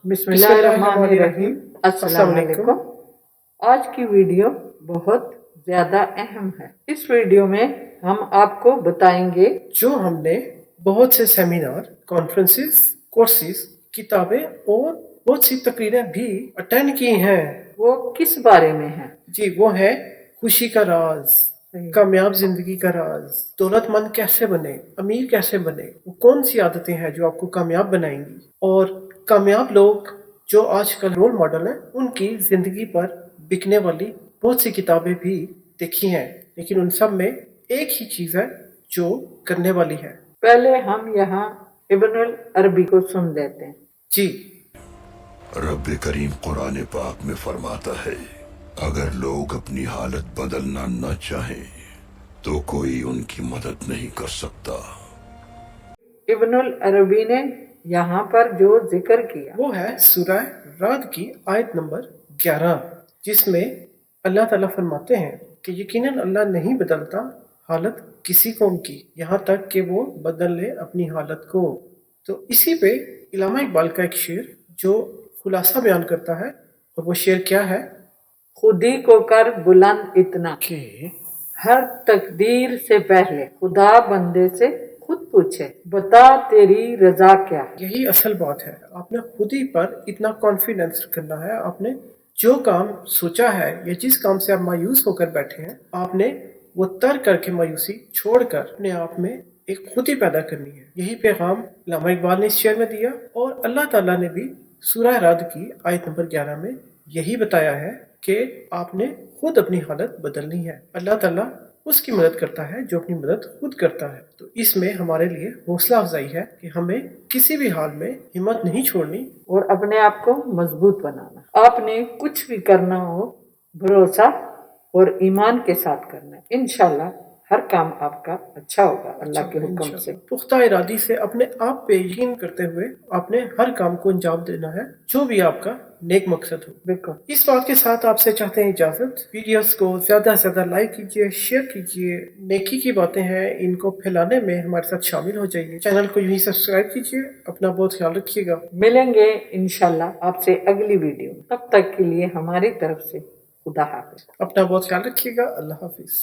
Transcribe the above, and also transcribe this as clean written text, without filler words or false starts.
बिस्मिल्लाहिर्रहमानिर्रहीम। अस्सलाम वालेकुम। आज की वीडियो बहुत ज़्यादा अहम है। इस वीडियो में हम आपको बताएंगे जो हमने बहुत से सेमिनार, कॉन्फ्रेंसेस, कोर्सेज, किताबें और बहुत सी तकरीरें भी अटेंड की हैं। वो किस बारे में है। जी, वो है खुशी का राज, कामयाब जिंदगी का राज, दौलतमंद कैसे बने, अमीर कैसे बने, वो कौन सी आदतें हैं जो आपको कामयाब बनाएंगी। और कामयाब लोग जो आजकल रोल मॉडल हैं उनकी जिंदगी पर बिकने वाली बहुत सी किताबें भी देखी हैं, लेकिन उन सब में एक ही चीज है जो करने वाली है। पहले हम यहाँ इब्नुल अरबी को सुन लेते हैं। जी, रब करीम कुरान पाक में फरमाता है, अगर लोग अपनी हालत बदलना न चाहें तो कोई उनकी मदद नहीं कर सकता। इब्नुल अरबी ने यहाँ पर जो जिक्र किया वो है सूरह राद की आयत नंबर 11, जिसमें अल्लाह ताला फरमाते हैं कि यकीनन अल्लाह नहीं बदलता हालत किसी कौम की यहाँ तक कि वो बदल ले अपनी हालत को। तो इसी पे इलामा इकबाल का एक शेर जो खुलासा बयान करता है, और वो शेर क्या है। खुदी को कर बुलंद इतना कि हर तकदीर से पहले खुदा बंदे से खुद पूछे, बता तेरी रजा क्या है। यही असल बात है। आपने खुद ही पर इतना कॉन्फिडेंस करना है। आपने जो काम सोचा है या जिस काम से आप मायूस होकर बैठे हैं, आपने वो तर्क करके मायूसी छोड़कर अपने आप में एक खुद ही पैदा करनी है। यही पैगाम अल्लामा इकबाल ने इस शेर में दिया, और अल्लाह ताला ने भी सूरह राद की आयत नंबर 11 में यही बताया है कि आपने खुद अपनी हालत बदलनी है। अल्लाह ताला उसकी मदद करता है जो अपनी मदद खुद करता है। तो इसमें हमारे लिए हौसला अफजाई है कि हमें किसी भी हाल में हिम्मत नहीं छोड़नी और अपने आप को मजबूत बनाना। आपने कुछ भी करना हो भरोसा और ईमान के साथ करना है। इंशाल्लाह हर काम आपका अच्छा होगा अल्लाह के हुक्म से। पुख्ता इरादी से अपने आप पे यकीन करते हुए आपने हर काम को अंजाम देना है, जो भी आपका नेक मकसद हो। बिल्कुल। इस बात के साथ आपसे चाहते हैं इजाजत। वीडियोस को ज्यादा से ज्यादा लाइक कीजिए, शेयर कीजिए। नेकी की बातें हैं, इनको फैलाने में हमारे साथ शामिल हो जाइए। चैनल को यूं ही सब्सक्राइब कीजिए। अपना बहुत ख्याल रखिएगा। मिलेंगे इंशाल्लाह आपसे अगली वीडियो। तब तक के लिए हमारी तरफ से खुदा हाफिज। अपना बहुत ख्याल रखिएगा। अल्लाह हाफिज।